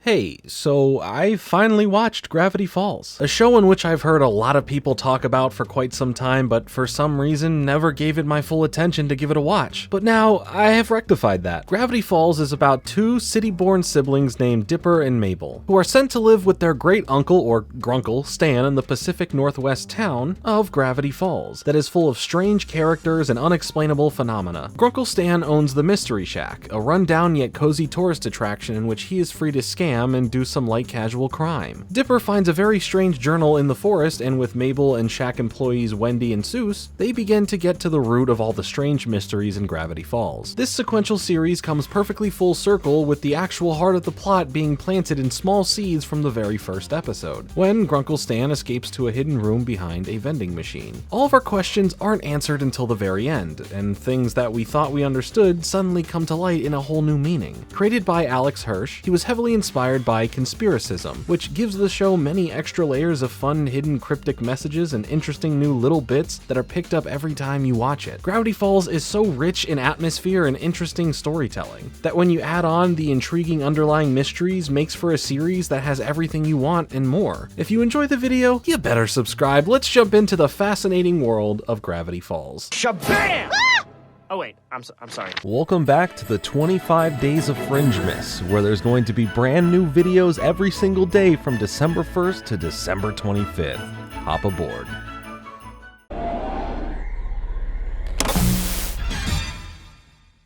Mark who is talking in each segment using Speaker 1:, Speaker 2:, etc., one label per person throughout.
Speaker 1: Hey, so I finally watched Gravity Falls, a show in which I've heard a lot of people talk about for quite some time, but for some reason never gave it my full attention to give it a watch. But now I have rectified that. Gravity Falls is about two city-born siblings named Dipper and Mabel, who are sent to live with their great-uncle or grunkle Stan in the Pacific Northwest town of Gravity Falls that is full of strange characters and unexplainable phenomena. Grunkle Stan owns the Mystery Shack, a run-down yet cozy tourist attraction in which he is free to scam and do some light casual crime. Dipper finds a very strange journal in the forest, and with Mabel and Shack employees Wendy and Seuss, they begin to get to the root of all the strange mysteries in Gravity Falls. This sequential series comes perfectly full circle, with the actual heart of the plot being planted in small seeds from the very first episode, when Grunkle Stan escapes to a hidden room behind a vending machine. All of our questions aren't answered until the very end, and things that we thought we understood suddenly come to light in a whole new meaning. Created by Alex Hirsch, he was heavily inspired by conspiracism, which gives the show many extra layers of fun, hidden cryptic messages and interesting new little bits that are picked up every time you watch it. Gravity Falls is so rich in atmosphere and interesting storytelling that when you add on the intriguing underlying mysteries, makes for a series that has everything you want and more. If you enjoy the video, you better subscribe. Let's jump into the fascinating world of Gravity Falls.
Speaker 2: Shabam! Oh wait, I'm sorry.
Speaker 1: Welcome back to the 25 Days of Fringe-Miss, where there's going to be brand new videos every single day from December 1st to December 25th. Hop aboard.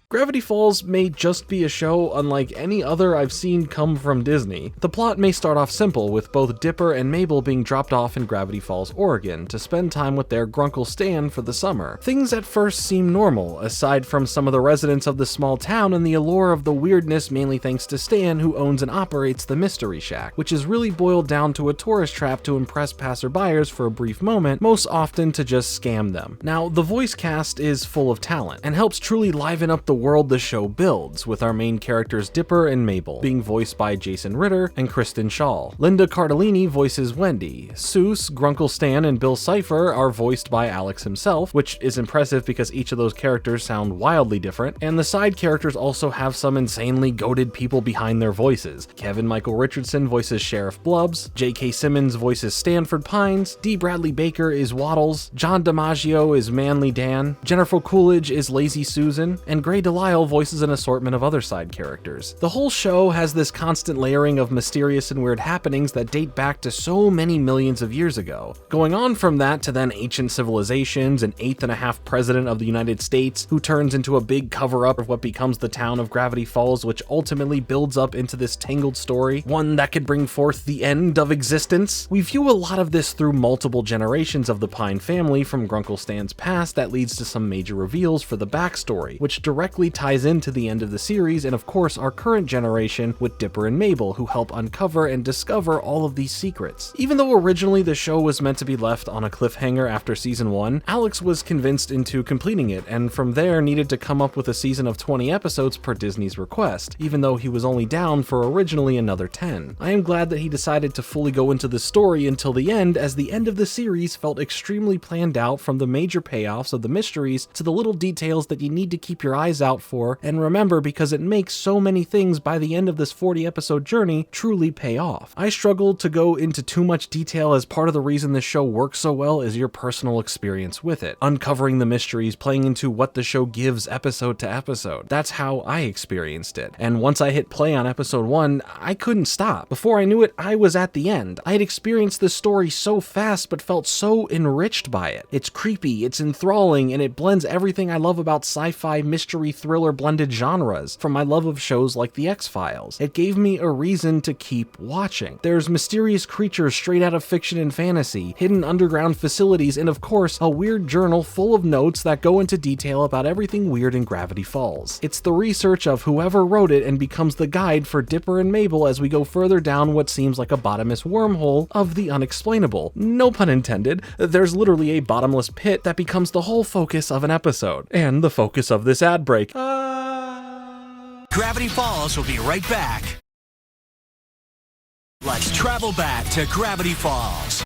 Speaker 1: Gravity Falls may just be a show unlike any other I've seen come from Disney. The plot may start off simple, with both Dipper and Mabel being dropped off in Gravity Falls, Oregon, to spend time with their grunkle Stan for the summer. Things at first seem normal, aside from some of the residents of the small town and the allure of the weirdness, mainly thanks to Stan, who owns and operates the Mystery Shack, which is really boiled down to a tourist trap to impress passerbyers for a brief moment, most often to just scam them. Now, the voice cast is full of talent, and helps truly liven up the world the show builds, with our main characters Dipper and Mabel being voiced by Jason Ritter and Kristen Shaw. Linda Cardellini voices Wendy. Seuss, Grunkle Stan, and Bill Cipher are voiced by Alex himself, which is impressive because each of those characters sound wildly different, and the side characters also have some insanely goated people behind their voices. Kevin Michael Richardson voices Sheriff Blubbs, J.K. Simmons voices Stanford Pines, D. Bradley Baker is Waddles, John DiMaggio is Manly Dan, Jennifer Coolidge is Lazy Susan, and Gray Delisle voices an assortment of other side characters. The whole show has this constant layering of mysterious and weird happenings that date back to so many millions of years ago. Going on from that to then ancient civilizations, an eighth-and-a-half president of the United States who turns into a big cover-up of what becomes the town of Gravity Falls, which ultimately builds up into this tangled story, one that could bring forth the end of existence. We view a lot of this through multiple generations of the Pine family from Grunkle Stan's past that leads to some major reveals for the backstory, which directly ties into the end of the series, and of course our current generation with Dipper and Mabel, who help uncover and discover all of these secrets. Even though originally the show was meant to be left on a cliffhanger after season 1, Alex was convinced into completing it, and from there needed to come up with a season of 20 episodes per Disney's request, even though he was only down for originally another 10. I am glad that he decided to fully go into the story until the end, as the end of the series felt extremely planned out, from the major payoffs of the mysteries to the little details that you need to keep your eyes out for and remember, because it makes so many things by the end of this 40 episode journey truly pay off. I struggled to go into too much detail, as part of the reason this show works so well is your personal experience with it, uncovering the mysteries, playing into what the show gives episode to episode. That's how I experienced it, and once I hit play on episode 1, I couldn't stop. Before I knew it, I was at the end. I had experienced this story so fast but felt so enriched by it. It's creepy, it's enthralling, and it blends everything I love about sci-fi, mystery, thriller, blended genres from my love of shows like The X-Files. It gave me a reason to keep watching. There's mysterious creatures straight out of fiction and fantasy, hidden underground facilities, and of course, a weird journal full of notes that go into detail about everything weird in Gravity Falls. It's the research of whoever wrote it and becomes the guide for Dipper and Mabel as we go further down what seems like a bottomless wormhole of the unexplainable. No pun intended. There's literally a bottomless pit that becomes the whole focus of an episode, and the focus of this ad break.
Speaker 2: Gravity Falls will be right back. Let's travel back to Gravity Falls.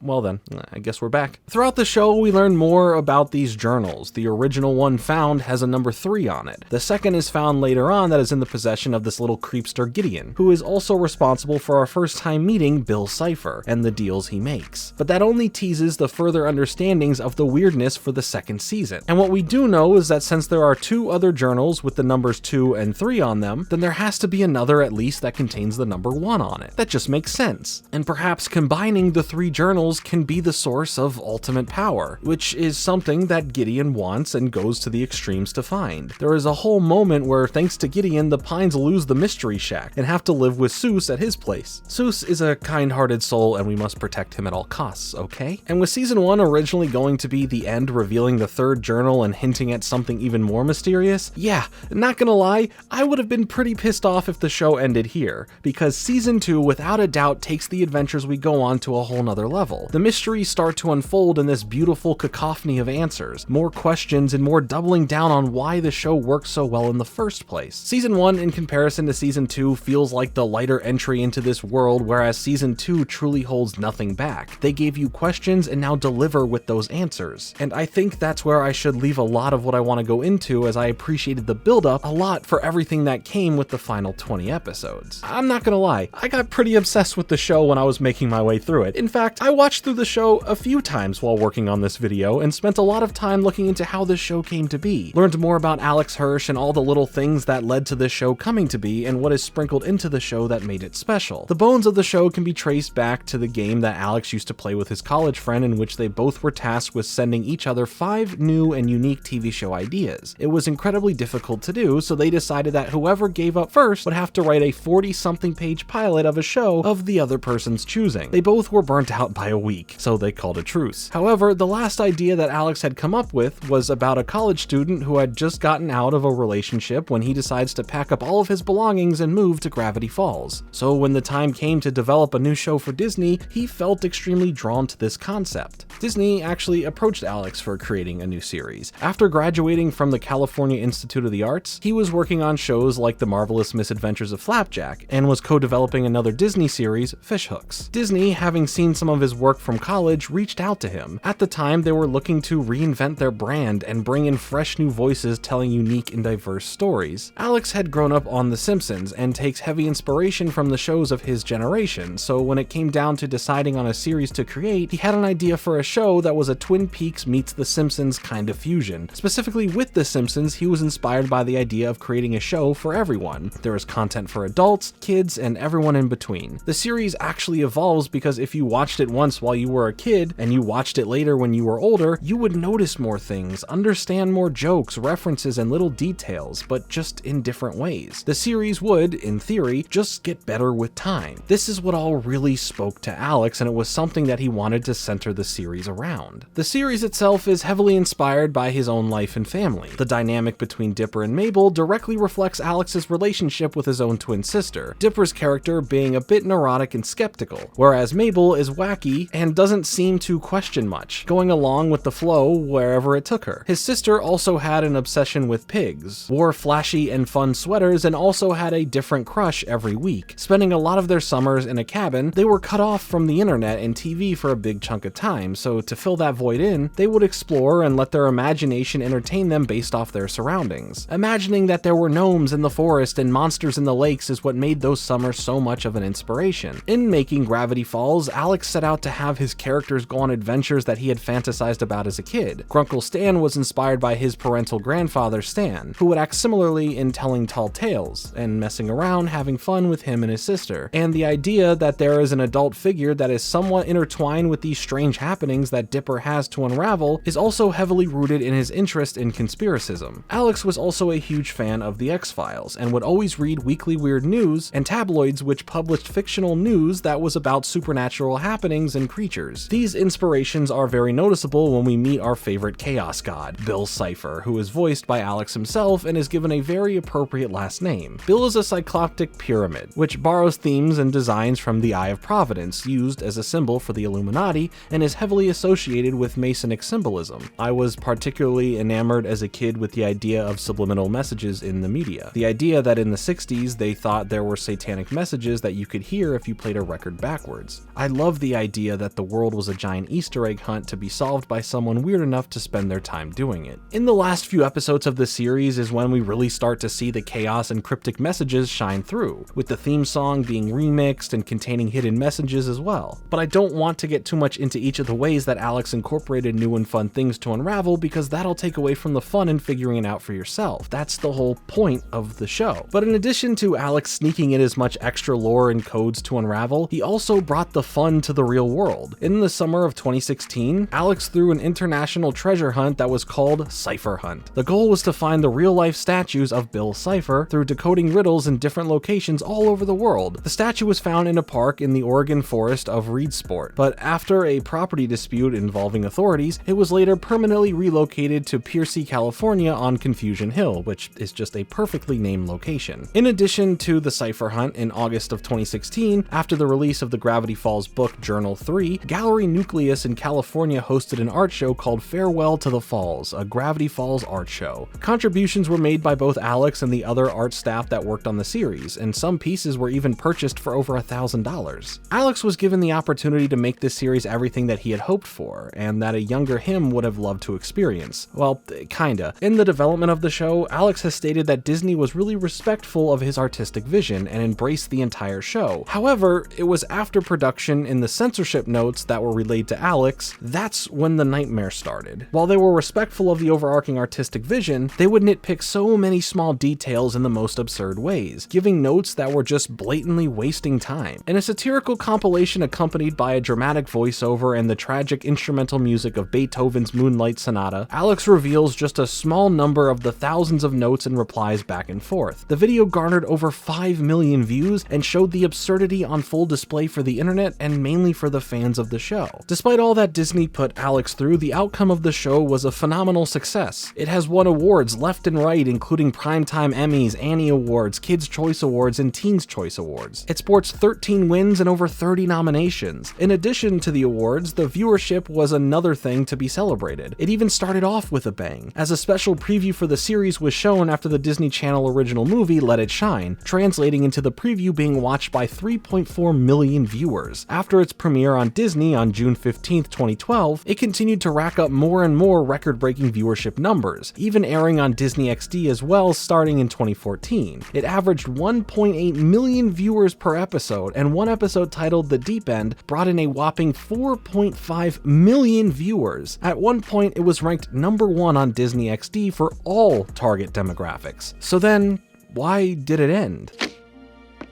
Speaker 1: Well then, I guess we're back. Throughout the show, we learn more about these journals. The original one found has a number 3 on it. The second is found later on that is in the possession of this little creepster Gideon, who is also responsible for our first time meeting Bill Cipher and the deals he makes. But that only teases the further understandings of the weirdness for the second season. And what we do know is that since there are 2 other journals with the numbers 2 and 3 on them, then there has to be another at least that contains the number 1 on it. That just makes sense. And perhaps combining the 3 journals can be the source of ultimate power, which is something that Gideon wants and goes to the extremes to find. There is a whole moment where, thanks to Gideon, the Pines lose the Mystery Shack and have to live with Seuss at his place. Seuss is a kind-hearted soul and we must protect him at all costs, okay? And with season 1 originally going to be the end revealing the 3rd journal and hinting at something even more mysterious, yeah, not gonna lie, I would have been pretty pissed off if the show ended here, because season 2 without a doubt takes the adventures we go on to a whole nother level. The mysteries start to unfold in this beautiful cacophony of answers, more questions and more doubling down on why the show works so well in the first place. Season 1 in comparison to season 2 feels like the lighter entry into this world, whereas season 2 truly holds nothing back. They gave you questions and now deliver with those answers. And I think that's where I should leave a lot of what I want to go into, as I appreciated the build-up a lot for everything that came with the final 20 episodes. I'm not gonna lie, I got pretty obsessed with the show when I was making my way through it. In fact, I watched through the show a few times while working on this video and spent a lot of time looking into how this show came to be. Learned more about Alex Hirsch and all the little things that led to this show coming to be and what is sprinkled into the show that made it special. The bones of the show can be traced back to the game that Alex used to play with his college friend, in which they both were tasked with sending each other 5 new and unique TV show ideas. It was incredibly difficult to do, so they decided that whoever gave up first would have to write a 40-something page pilot of a show of the other person's choosing. They both were burnt out by a week, so they called a truce. However, the last idea that Alex had come up with was about a college student who had just gotten out of a relationship when he decides to pack up all of his belongings and move to Gravity Falls. So when the time came to develop a new show for Disney, he felt extremely drawn to this concept. Disney actually approached Alex for creating a new series. After graduating from the California Institute of the Arts, he was working on shows like The Marvelous Misadventures of Flapjack and was co-developing another Disney series, Fishhooks. Disney, having seen some of his work from college, reached out to him. At the time, they were looking to reinvent their brand and bring in fresh new voices telling unique and diverse stories. Alex had grown up on The Simpsons and takes heavy inspiration from the shows of his generation, so when it came down to deciding on a series to create, he had an idea for a show that was a Twin Peaks meets The Simpsons kind of fusion. Specifically with The Simpsons, he was inspired by the idea of creating a show for everyone. There is content for adults, kids, and everyone in between. The series actually evolves because if you watched it once while you were a kid and you watched it later when you were older, you would notice more things, understand more jokes, references, and little details, but just in different ways. The series would, in theory, just get better with time. This is what all really spoke to Alex, and it was something that he wanted to center the series around. The series itself is heavily inspired by his own life and family. The dynamic between Dipper and Mabel directly reflects Alex's relationship with his own twin sister, Dipper's character being a bit neurotic and skeptical, whereas Mabel is wacky and doesn't seem to question much, going along with the flow wherever it took her. His sister also had an obsession with pigs, wore flashy and fun sweaters, and also had a different crush every week. Spending a lot of their summers in a cabin, they were cut off from the internet and TV for a big chunk of time, so to fill that void in, they would explore and let their imagination entertain them based off their surroundings. Imagining that there were gnomes in the forest and monsters in the lakes is what made those summers so much of an inspiration. In making Gravity Falls, Alex set out to have his characters go on adventures that he had fantasized about as a kid. Grunkle Stan was inspired by his parental grandfather Stan, who would act similarly in telling tall tales, and messing around having fun with him and his sister. And the idea that there is an adult figure that is somewhat intertwined with these strange happenings that Dipper has to unravel is also heavily rooted in his interest in conspiracism. Alex was also a huge fan of The X-Files, and would always read Weekly Weird News and tabloids which published fictional news that was about supernatural happenings and creatures. These inspirations are very noticeable when we meet our favorite chaos god, Bill Cipher, who is voiced by Alex himself and is given a very appropriate last name. Bill is a cycloptic pyramid, which borrows themes and designs from the Eye of Providence, used as a symbol for the Illuminati, and is heavily associated with Masonic symbolism. I was particularly enamored as a kid with the idea of subliminal messages in the media. The idea that in the 60s they thought there were satanic messages that you could hear if you played a record backwards. I love the idea idea that the world was a giant Easter egg hunt to be solved by someone weird enough to spend their time doing it. In the last few episodes of the series is when we really start to see the chaos and cryptic messages shine through, with the theme song being remixed and containing hidden messages as well. But I don't want to get too much into each of the ways that Alex incorporated new and fun things to unravel, because that'll take away from the fun in figuring it out for yourself. That's the whole point of the show. But in addition to Alex sneaking in as much extra lore and codes to unravel, he also brought the fun to the real world. In the summer of 2016, Alex threw an international treasure hunt that was called Cipher Hunt. The goal was to find the real-life statues of Bill Cipher through decoding riddles in different locations all over the world. The statue was found in a park in the Oregon forest of Reedsport, but after a property dispute involving authorities, it was later permanently relocated to Piercy, California on Confusion Hill, which is just a perfectly named location. In addition to the Cipher Hunt, in August of 2016, after the release of the Gravity Falls book Journal 3, Gallery Nucleus in California hosted an art show called Farewell to the Falls, a Gravity Falls art show. Contributions were made by both Alex and the other art staff that worked on the series, and some pieces were even purchased for over $1,000. Alex was given the opportunity to make this series everything that he had hoped for, and that a younger him would have loved to experience. Well, kinda. In the development of the show, Alex has stated that Disney was really respectful of his artistic vision and embraced the entire show. However, it was after production in the censorship notes that were relayed to Alex, that's when the nightmare started. While they were respectful of the overarching artistic vision, they would nitpick so many small details in the most absurd ways, giving notes that were just blatantly wasting time. In a satirical compilation accompanied by a dramatic voiceover and the tragic instrumental music of Beethoven's Moonlight Sonata, Alex reveals just a small number of the thousands of notes and replies back and forth. The video garnered over 5 million views and showed the absurdity on full display for the internet and mainly for the fans of the show. Despite all that Disney put Alex through, the outcome of the show was a phenomenal success. It has won awards left and right, including Primetime Emmys, Annie Awards, Kids' Choice Awards, and Teens' Choice Awards. It sports 13 wins and over 30 nominations. In addition to the awards, the viewership was another thing to be celebrated. It even started off with a bang, as a special preview for the series was shown after the Disney Channel original movie Let It Shine, translating into the preview being watched by 3.4 million viewers. After its premiere on Disney on June 15, 2012, it continued to rack up more and more record-breaking viewership numbers, even airing on Disney XD as well starting in 2014. It averaged 1.8 million viewers per episode, and one episode titled The Deep End brought in a whopping 4.5 million viewers. At one point, it was ranked #1 on Disney XD for all target demographics. So then, why did it end?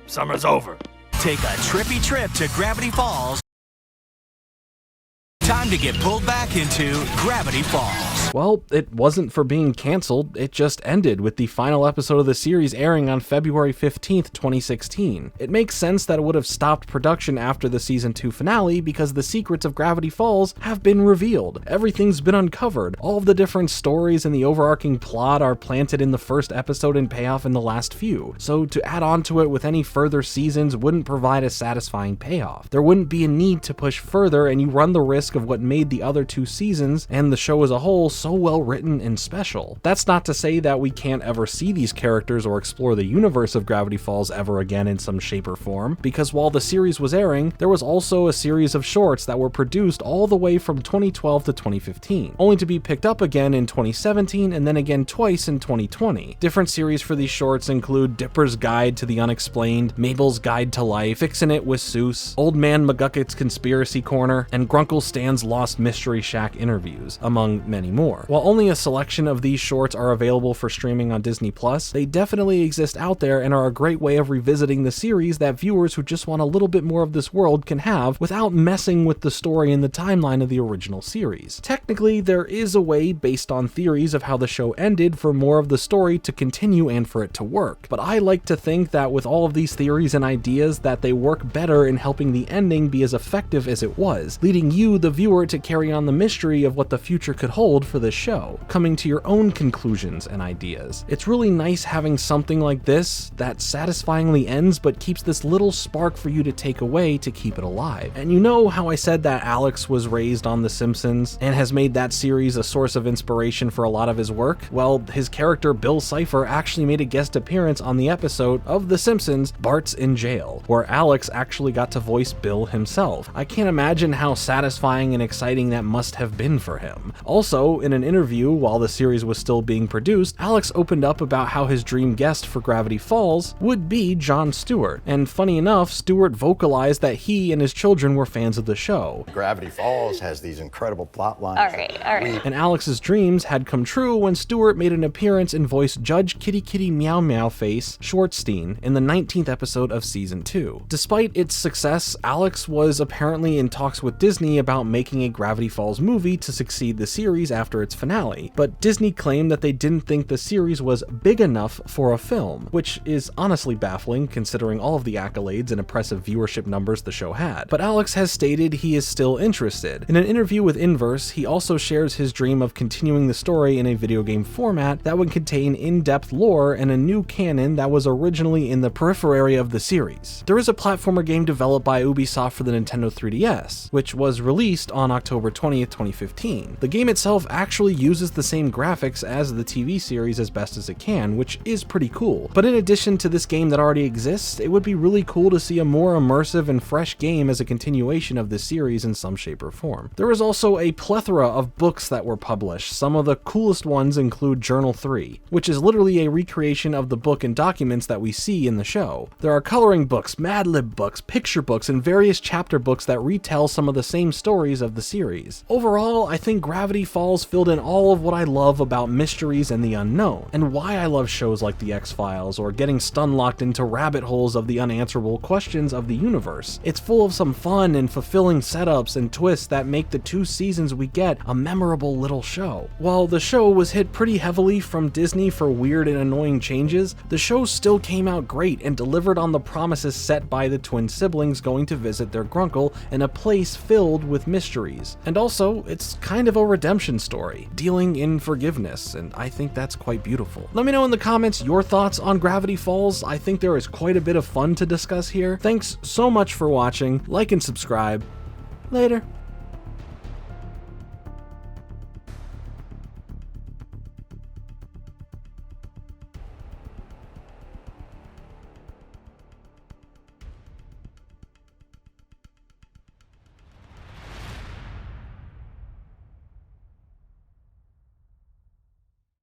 Speaker 2: Summer's over. Take a trippy trip to Gravity Falls. Time to get pulled back into Gravity Falls.
Speaker 1: Well, it wasn't for being canceled, it just ended with the final episode of the series airing on February 15th, 2016. It makes sense that it would have stopped production after the season 2 finale because the secrets of Gravity Falls have been revealed. Everything's been uncovered. All of the different stories and the overarching plot are planted in the first episode and pay off in the last few. So to add on to it with any further seasons wouldn't provide a satisfying payoff. There wouldn't be a need to push further, and you run the risk of what made the other 2 seasons and the show as a whole so well written and special. That's not to say that we can't ever see these characters or explore the universe of Gravity Falls ever again in some shape or form, because while the series was airing, there was also a series of shorts that were produced all the way from 2012 to 2015, only to be picked up again in 2017 and then again twice in 2020. Different series for these shorts include Dipper's Guide to the Unexplained, Mabel's Guide to Life, Fixin' It with Seuss, Old Man McGucket's Conspiracy Corner, and Grunkle Stan's Lost Mystery Shack interviews, among many more. While only a selection of these shorts are available for streaming on Disney+, they definitely exist out there and are a great way of revisiting the series that viewers who just want a little bit more of this world can have without messing with the story and the timeline of the original series. Technically, there is a way, based on theories of how the show ended, for more of the story to continue and for it to work, but I like to think that with all of these theories and ideas that they work better in helping the ending be as effective as it was, leading you, the viewer, to carry on the mystery of what the future could hold for this show, coming to your own conclusions and ideas. It's really nice having something like this that satisfyingly ends but keeps this little spark for you to take away to keep it alive. And you know how I said that Alex was raised on The Simpsons and has made that series a source of inspiration for a lot of his work? Well, his character Bill Cipher actually made a guest appearance on the episode of The Simpsons, Bart's in Jail, where Alex actually got to voice Bill himself. I can't imagine how satisfying and exciting that must have been for him. Also, in an interview while the series was still being produced, Alex opened up about how his dream guest for Gravity Falls would be Jon Stewart. And funny enough, Stewart vocalized that he and his children were fans of the show.
Speaker 3: Gravity Falls has these incredible plot lines.
Speaker 4: All right.
Speaker 1: And Alex's dreams had come true when Stewart made an appearance and voiced Judge Kitty Kitty Meow Meow Face Schwartzstein in the 19th episode of Season 2. Despite its success, Alex was apparently in talks with Disney about making a Gravity Falls movie to succeed the series after its finale, but Disney claimed that they didn't think the series was big enough for a film, which is honestly baffling considering all of the accolades and impressive viewership numbers the show had. But Alex has stated he is still interested. In an interview with Inverse, he also shares his dream of continuing the story in a video game format that would contain in-depth lore and a new canon that was originally in the periphery of the series. There is a platformer game developed by Ubisoft for the Nintendo 3DS, which was released on October 20th, 2015. The game itself actually uses the same graphics as the TV series as best as it can, which is pretty cool. But in addition to this game that already exists, it would be really cool to see a more immersive and fresh game as a continuation of this series in some shape or form. There is also a plethora of books that were published. Some of the coolest ones include Journal 3, which is literally a recreation of the book and documents that we see in the show. There are coloring books, Mad Lib books, picture books, and various chapter books that retell some of the same stories of the series. Overall, I think Gravity Falls filled in all of what I love about mysteries and the unknown, and why I love shows like The X-Files or getting stun-locked into rabbit holes of the unanswerable questions of the universe. It's full of some fun and fulfilling setups and twists that make the 2 seasons we get a memorable little show. While the show was hit pretty heavily from Disney for weird and annoying changes, the show still came out great and delivered on the promises set by the twin siblings going to visit their grunkle in a place filled with mysteries. And also, it's kind of a redemption story, dealing in forgiveness, and I think that's quite beautiful. Let me know in the comments your thoughts on Gravity Falls. I think there is quite a bit of fun to discuss here. Thanks so much for watching. Like and subscribe. Later.